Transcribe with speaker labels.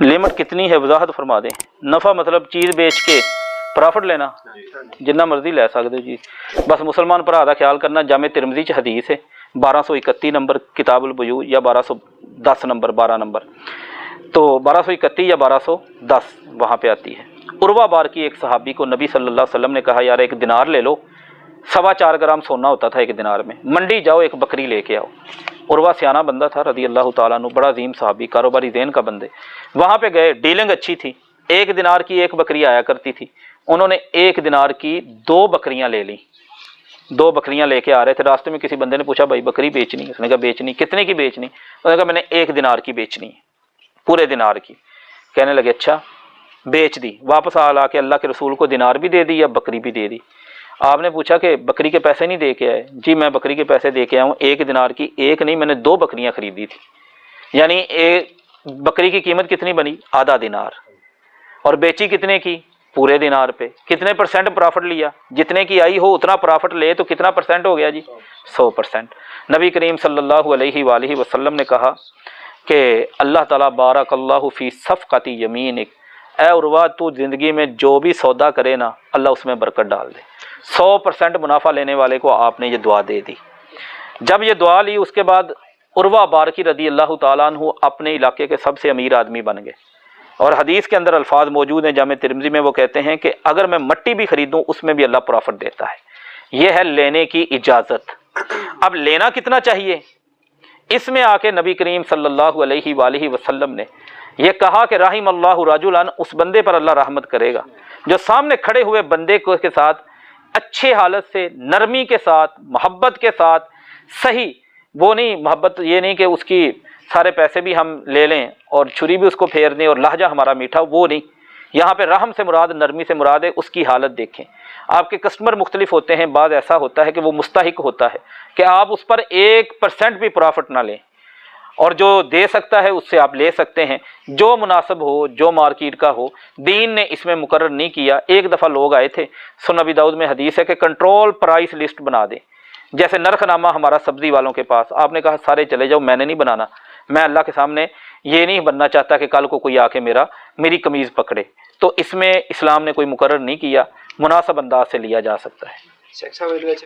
Speaker 1: Limit कितनी है वजाहत फरमा दें। नफ़ा मतलब चीज़ बेच के प्रॉफिट लेना, जिन्ना मर्जी लै सकते जी। बस मुसलमान भरा का ख्याल करना, जामे तिरमिज़ी च हदीस है 1231 नंबर किताबुल बुयू या 1210 नंबर 12 नंबर, तो 1231 या 1210 वहाँ पे आती है। उर्वा बार की एक सहाबी को नबी सल्लल्लाहु अलैहि वसल्लम ने कहा, यार एक दिनार ले लो, 4.25 ग्राम सोना होता था एक दिनार में, मंडी जाओ एक बकरी लेके आओ। उर्वा सियाना बंदा था रदी अल्लाह ताला अन्हु, बड़ा अजीम सहाबी, कारोबारी ज़ेन का बंदे। वहाँ पे गए, डीलिंग अच्छी थी, 1 दिनार की 1 बकरी आया करती थी। उन्होंने 1 दिनार की 2 बकरियां ले ली। 2 बकरियां लेके आ रहे थे, रास्ते में किसी बंदे ने पूछा, भाई बकरी बेचनी है? उसने कहा बेचनी। कितने की बेचनी? उसने कहा मैंने 1 दिनार की बेचनी है, पूरे दिनार की। कहने लगे अच्छा, बेच दी। वापस आ के अल्लाह के रसूल को दिनार भी दे दी या बकरी भी दे दी। आपने पूछा कि बकरी के पैसे नहीं दे के आए? जी मैं बकरी के पैसे दे के आया हूँ, 1 दिनार की 1 नहीं, मैंने 2 बकरियां खरीदी थी। यानी एक बकरी की कीमत कितनी बनी? आधा दिनार। और बेची कितने की? पूरे दिनार पे। कितने % प्रॉफिट लिया? जितने की आई हो उतना प्रॉफिट ले तो कितना % हो गया जी? 100%। नबी करीम सल्लल्लाहु अलैहि वसल्लम ने कहा कि अल्लाह ताला बारकल्लाहु फी सफ़क़ती यमीनिक, ऐ उर्वा तू ज़िंदगी में जो भी सौदा करे ना, अल्लाह उसमें बरकत डाल दे। 100% मुनाफा लेने वाले को आपने ये दुआ दे दी। जब ये दुआ ली उसके बाद उर्वा बारकी रदी अल्लाह ताला अन्हु अपने इलाके के सबसे अमीर आदमी बन गए। और हदीस के अंदर अल्फाज मौजूद हैं जामे तिरमिज़ी में, वो कहते हैं कि अगर मैं मट्टी भी खरीदूं उसमें भी अल्लाह प्रॉफिट देता है। यह है लेने की इजाज़त। अब लेना कितना चाहिए, इसमें आके नबी करीम सल्लल्लाहु अलैहि वसल्लम ने यह कहा कि राहिमल्लाहु रजुलन, उस बंदे पर अल्लाह रहमत करेगा जो सामने खड़े हुए बंदे को के साथ अच्छे हालत से, नरमी के साथ, मोहब्बत के साथ, सही वो नहीं मोहब्बत ये नहीं कि उसकी सारे पैसे भी हम ले लें और छुरी भी उसको फेर दें और लहजा हमारा मीठा, वो नहीं। यहाँ पे रहम से मुराद, नरमी से मुराद है उसकी हालत देखें। आपके कस्टमर मुख्तलिफ होते हैं, बाद ऐसा होता है कि वो मुस्तहिक होता है कि आप उस पर 1% भी प्रॉफिट ना लें, और जो दे सकता है उससे आप ले सकते हैं, जो मुनासिब हो, जो मार्केट का हो। दीन ने इसमें मुकर्रर नहीं किया। एक दफ़ा लोग आए थे, सुनन नबी दाऊद में हदीस है कि कंट्रोल प्राइस लिस्ट बना दें, जैसे नरखनामा हमारा सब्ज़ी वालों के पास। आपने कहा सारे चले जाओ, मैंने नहीं बनाना। मैं अल्लाह के सामने ये नहीं बनना चाहता कि कल को कोई आके मेरी कमीज़ पकड़े। तो इसमें इस्लाम ने कोई मुकर्रर नहीं किया, मुनासिब अंदाज से लिया जा सकता है।